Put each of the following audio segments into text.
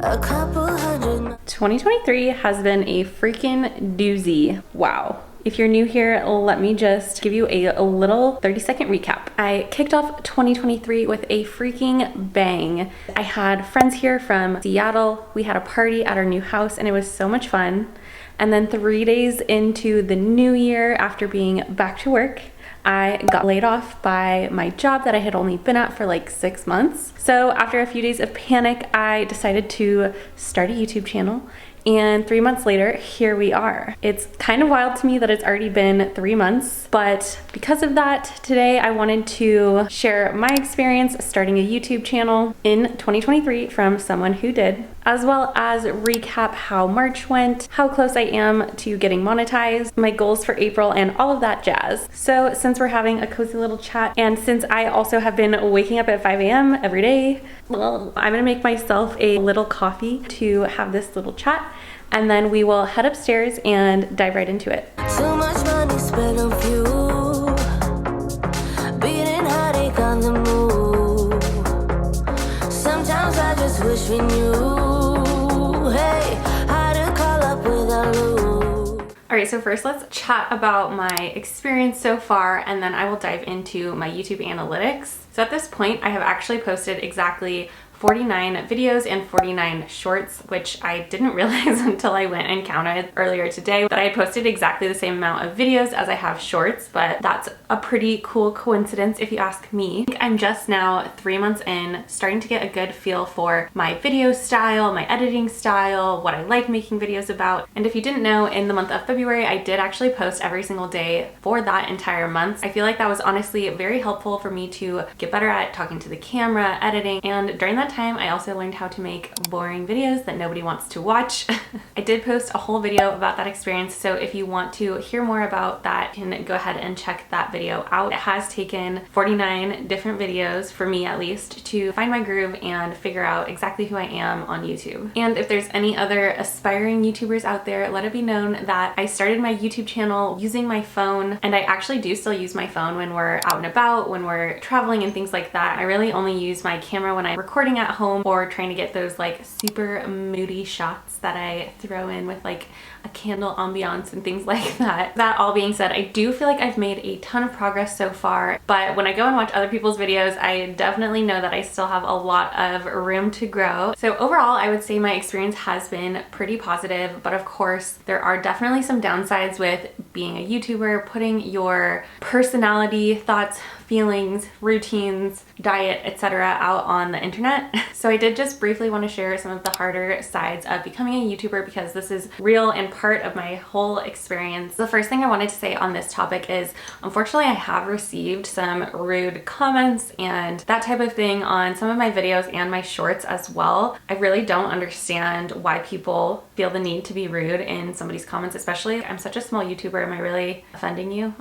A couple hundred. 2023 has been a freaking doozy. Wow. If you're new here, let me just give you a little 30-second recap. I kicked off 2023 with a freaking bang. I had friends here from Seattle. We had a party at our new house and it was so much fun. And then 3 days into the new year, after being back to work, I got laid off by my job that I had only been at for like 6 months. So after a few days of panic, I decided to start a YouTube channel. And 3 months later, here we are. It's kind of wild to me that it's already been 3 months, but because of that, today I wanted to share my experience starting a YouTube channel in 2023 from someone who did, as well as recap how March went, how close I am to getting monetized, my goals for April, and all of that jazz. So since we're having a cozy little chat, and since I also have been waking up at 5 a.m. every day, well, I'm gonna make myself a little coffee to have this little chat, and then we will head upstairs and dive right into it. Too much money spent on fuel, beating heartache on the move. Sometimes I just wish we knew, hey, how to call up without lose. All right, so first let's chat about my experience so far, and then I will dive into my YouTube analytics. So at this point, I have actually posted exactly 49 videos and 49 shorts, which I didn't realize until I went and counted earlier today that I had posted exactly the same amount of videos as I have shorts, but that's a pretty cool coincidence if you ask me. I'm just now 3 months in, starting to get a good feel for my video style, my editing style, what I like making videos about. And if you didn't know, in the month of February, I did actually post every single day for that entire month. I feel like that was honestly very helpful for me to get better at talking to the camera, editing, and during that time, I also learned how to make boring videos that nobody wants to watch. I did post a whole video about that experience, so if you want to hear more about that, you can go ahead and check that video out. It has taken 49 different videos, for me at least, to find my groove and figure out exactly who I am on YouTube. And if there's any other aspiring YouTubers out there, let it be known that I started my YouTube channel using my phone, and I actually do still use my phone when we're out and about, when we're traveling and things like that. I really only use my camera when I'm recording at home or trying to get those like super moody shots that I throw in with like a candle ambiance and things like that. That all being said, I do feel like I've made a ton of progress so far, but when I go and watch other people's videos, I definitely know that I still have a lot of room to grow. So overall, I would say my experience has been pretty positive, but of course, there are definitely some downsides with being a YouTuber, putting your personality, thoughts, feelings, routines, diet, etc. out on the internet. So I did just briefly want to share some of the harder sides of becoming a YouTuber because this is real and part of my whole experience. The first thing I wanted to say on this topic is, unfortunately, I have received some rude comments and that type of thing on some of my videos and my shorts as well. I really don't understand why people feel the need to be rude in somebody's comments, especially I'm such a small YouTuber. Am I really offending you?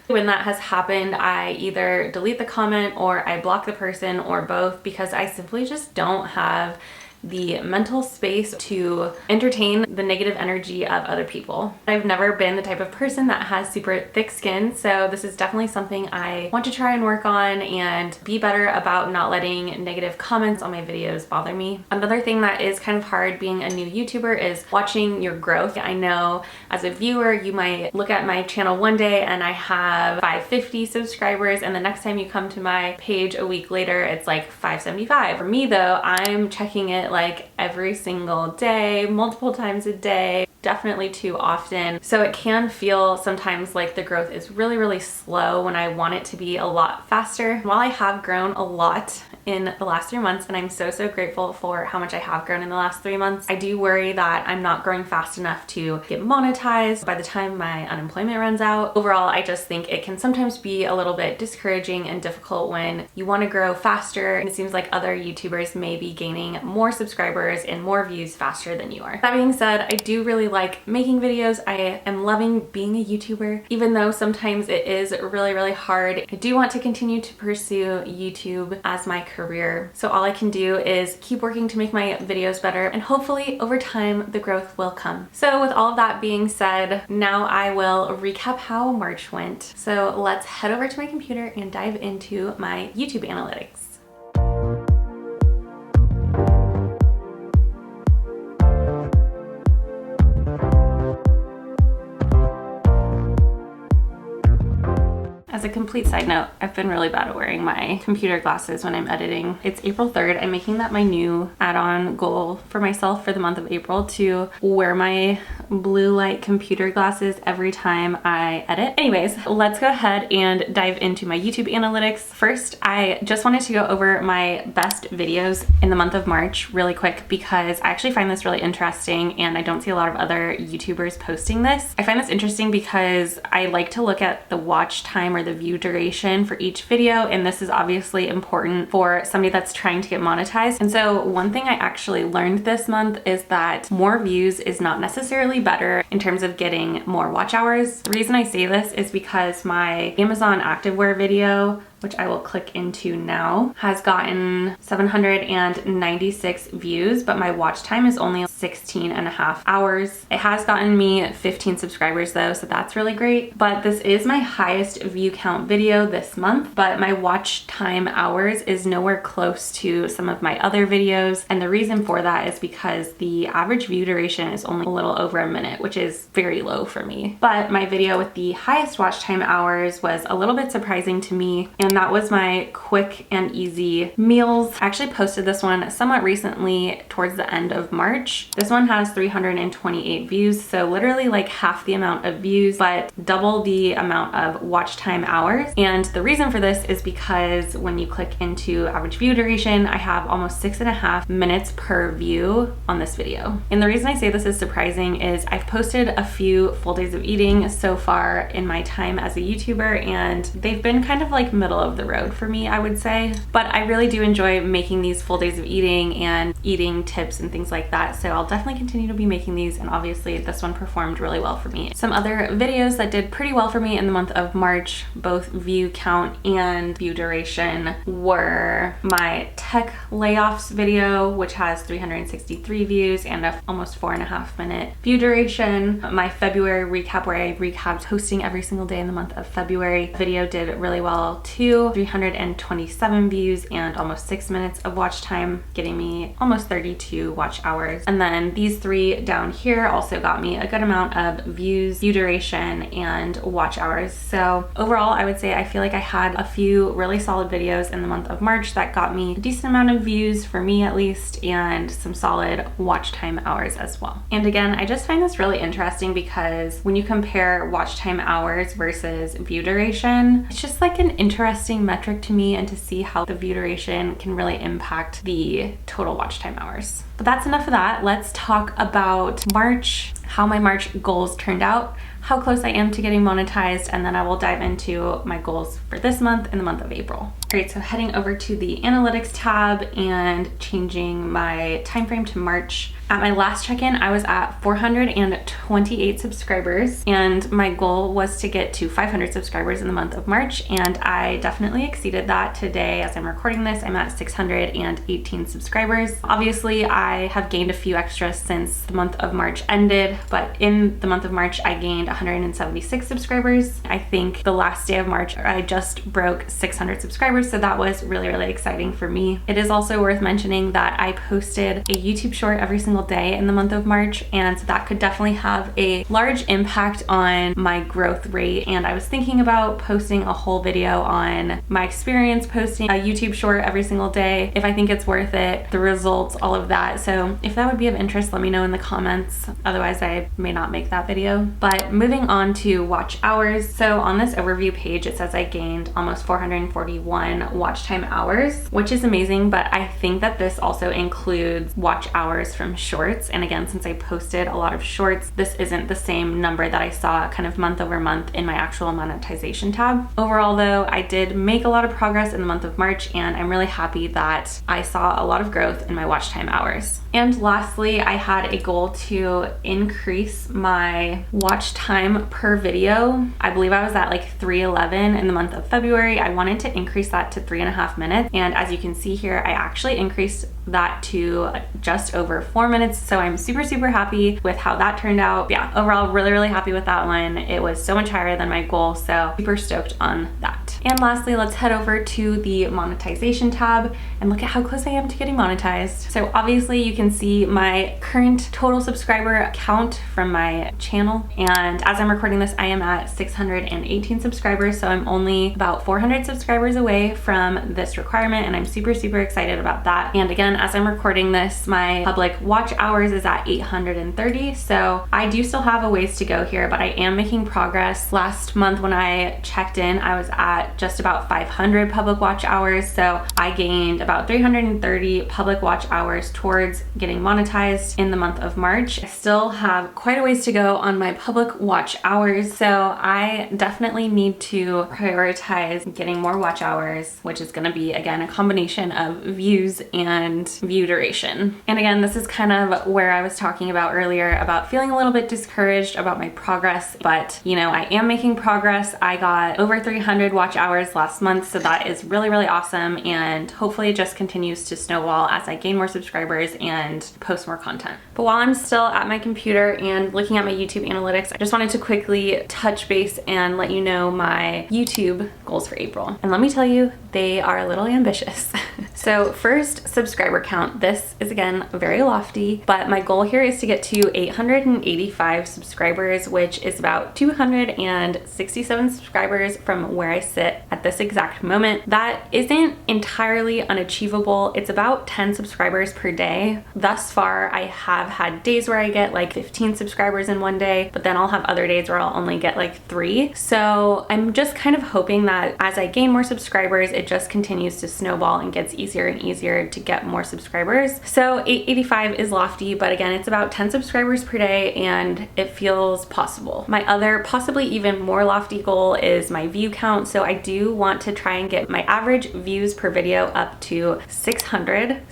When that has happened, I either delete the comment or I block the person or both because I simply just don't have the mental space to entertain the negative energy of other people. I've never been the type of person that has super thick skin, so this is definitely something I want to try and work on and be better about not letting negative comments on my videos bother me. Another thing that is kind of hard being a new YouTuber is watching your growth. I know as a viewer, you might look at my channel one day and I have 550 subscribers, and the next time you come to my page a week later, it's like 575. For me though, I'm checking it like every single day, multiple times a day, definitely too often. So it can feel sometimes like the growth is really, really slow when I want it to be a lot faster. While I have grown a lot in the last 3 months, and I'm so grateful for how much I have grown in the last 3 months, I do worry that I'm not growing fast enough to get monetized by the time my unemployment runs out. Overall, I just think it can sometimes be a little bit discouraging and difficult when you want to grow faster and it seems like other YouTubers may be gaining more subscribers and more views faster than you are. That being said, I do really like making videos. I am loving being a YouTuber, even though sometimes it is really, really hard. I do want to continue to pursue YouTube as my career. So all I can do is keep working to make my videos better, and hopefully over time the growth will come. So with all of that being said, now I will recap how March went. So let's head over to my computer and dive into my YouTube analytics. as a complete side note, I've been really bad at wearing my computer glasses when I'm editing. It's April 3rd. I'm making that my new add-on goal for myself for the month of April, to wear my blue light computer glasses every time I edit. Anyways, let's go ahead and dive into my YouTube analytics. First, I just wanted to go over my best videos in the month of March really quick, because I actually find this really interesting and I don't see a lot of other YouTubers posting this. I find this interesting because I like to look at the watch time or the view duration for each video, and this is obviously important for somebody that's trying to get monetized. And so one thing I actually learned this month is that more views is not necessarily better in terms of getting more watch hours. The reason I say this is because my Amazon activewear video, which I will click into now, has gotten 796 views, but my watch time is only 16.5 hours. It has gotten me 15 subscribers though, so that's really great. But this is my highest view count video this month, but my watch time hours is nowhere close to some of my other videos. And the reason for that is because the average view duration is only a little over a minute, which is very low for me. But my video with the highest watch time hours was a little bit surprising to me, and that was my quick and easy meals. I actually posted this one somewhat recently towards the end of March. This one has 328 views, so literally like half the amount of views, but double the amount of watch time hours. And the reason for this is because when you click into average view duration, I have almost 6.5 minutes per view on this video. And the reason I say this is surprising is I've posted a few full days of eating so far in my time as a YouTuber, and they've been kind of like middle of the road for me, I would say. But I really do enjoy making these full days of eating and eating tips and things like that, so I'll definitely continue to be making these, and obviously this one performed really well for me. Some other videos that did pretty well for me in the month of March, both view count and view duration, were my tech layoffs video, which has 363 views and a almost 4.5 minute view duration. My February recap, where I recapped hosting every single day in the month of February, video did really well too. 327 views and almost 6 minutes of watch time, getting me almost 32 watch hours. And then these three down here also got me a good amount of views, view duration, and watch hours. So overall, I would say I feel like I had a few really solid videos in the month of March that got me a decent amount of views, for me at least, and some solid watch time hours as well. And again, I just find this really interesting because when you compare watch time hours versus view duration, it's just like an interesting metric to me, and to see how the view duration can really impact the total watch time hours. But that's enough of that. Let's talk about March, how my March goals turned out, how close I am to getting monetized, and then I will dive into my goals for this month and the month of April. All right, so heading over to the analytics tab and changing my time frame to March. At my last check-in, I was at 428 subscribers, and my goal was to get to 500 subscribers in the month of March, and I definitely exceeded that. Today, as I'm recording this, I'm at 618 subscribers. Obviously, I have gained a few extras since the month of March ended, but in the month of March, I gained 176 subscribers. I think the last day of March, I just broke 600 subscribers, so that was really, really exciting for me. It is also worth mentioning that I posted a YouTube short every single day in the month of March, and so that could definitely have a large impact on my growth rate. And I was thinking about posting a whole video on my experience posting a YouTube short every single day, if I think it's worth it, the results, all of that. So if that would be of interest, let me know in the comments. Otherwise, I may not make that video. But moving on to watch hours. So on this overview page, it says I gained almost 441 watch time hours, which is amazing, but I think that this also includes watch hours from shorts. And again, since I posted a lot of shorts, this isn't the same number that I saw kind of month over month in my actual monetization tab. Overall though, I did make a lot of progress in the month of March, and I'm really happy that I saw a lot of growth in my watch time hours. And lastly, I had a goal to increase my watch time per video. I believe I was at like 311 in the month of February. I wanted to increase that to 3.5 minutes. And as you can see here, I actually increased that to just over 4 minutes. So I'm super, super happy with how that turned out. Yeah, overall, really, really happy with that one. It was so much higher than my goal, so super stoked on that. And lastly, let's head over to the monetization tab and look at how close I am to getting monetized. So obviously you can see my current total subscriber count count from my channel. And as I'm recording this, I am at 618 subscribers, so I'm only about 400 subscribers away from this requirement, and I'm super, super excited about that. And again, as I'm recording this, my public watch hours is at 830, so I do still have a ways to go here, but I am making progress. Last month when I checked in, I was at just about 500 public watch hours, so I gained about 330 public watch hours towards getting monetized in the month of March. I still have quite a ways to go on my public watch hours, so I definitely need to prioritize getting more watch hours, which is going to be, again, a combination of views and view duration. And again, this is kind of where I was talking about earlier about feeling a little bit discouraged about my progress, but you know, I am making progress. I got over 300 watch hours last month, so that is really, really awesome, and hopefully it just continues to snowball as I gain more subscribers and post more content. But while I'm still at my computer and looking at my YouTube analytics, I just wanted to quickly touch base and let you know my YouTube goals for April. And let me tell you, they are a little ambitious. So first, subscriber count. This is again very lofty, but my goal here is to get to 885 subscribers, which is about 267 subscribers from where I sit at this exact moment. That isn't entirely unachievable. It's about 10 subscribers per day. Thus far, I have had days where I get like 15 subscribers in one day, but then I'll have other days where I'll only get like 3. So I'm just kind of hoping that as I gain more subscribers, it just continues to snowball and gets easier and easier to get more subscribers. So 885 is lofty, but again, it's about 10 subscribers per day and it feels possible. My other possibly even more lofty goal is my view count. So I do want to try and get my average views per video up to 600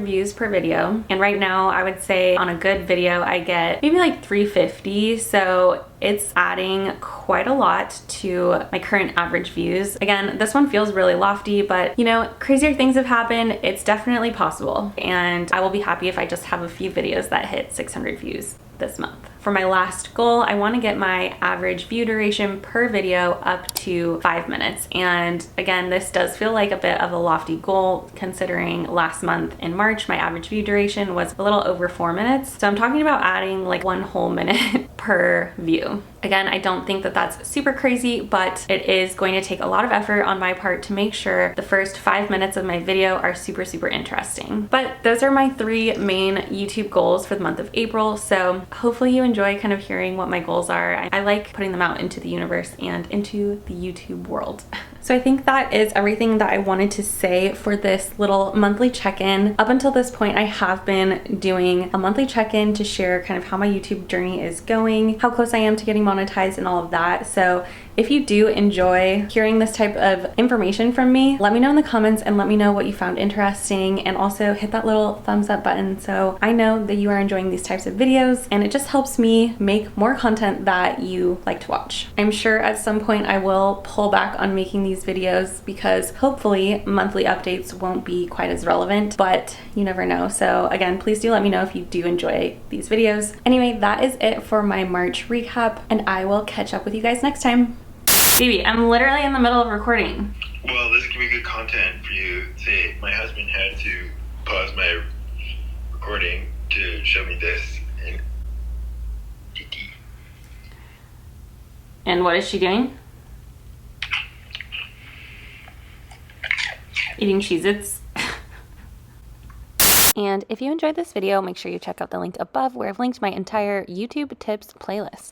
views per video. And right now I would say on a good video, I get maybe like 350. So it's adding quite a lot to my current average views. Again, this one feels really lofty, but you know, crazier things have happened. It's definitely possible. And I will be happy if I just have a few videos that hit 600 views this month. For my last goal, I want to get my average view duration per video up to 5 minutes. And again, this does feel like a bit of a lofty goal considering last month in March, my average view duration was a little over 4 minutes. So I'm talking about adding like 1 whole minute per view. Again, I don't think that that's super crazy, but it is going to take a lot of effort on my part to make sure the first 5 minutes of my video are super, super interesting. But those are my 3 main YouTube goals for the month of April. So hopefully you enjoy kind of hearing what my goals are. I like putting them out into the universe and into the YouTube world. So I think that is everything that I wanted to say for this little monthly check-in. Up until this point, I have been doing a monthly check-in to share kind of how my YouTube journey is going, how close I am to getting monetized and all of that. So if you do enjoy hearing this type of information from me, let me know in the comments and let me know what you found interesting, and also hit that little thumbs up button so I know that you are enjoying these types of videos, and it just helps me make more content that you like to watch. I'm sure at some point I will pull back on making these videos because hopefully monthly updates won't be quite as relevant, but you never know. So again, please do let me know if you do enjoy these videos. Anyway, that is it for my March recap, and I will catch up with you guys next time. Baby, I'm literally in the middle of recording. Well, this can be good content for you. See, my husband had to pause my recording to show me this. And what is she doing? Eating Cheez-Its. And if you enjoyed this video, make sure you check out the link above where I've linked my entire YouTube tips playlist.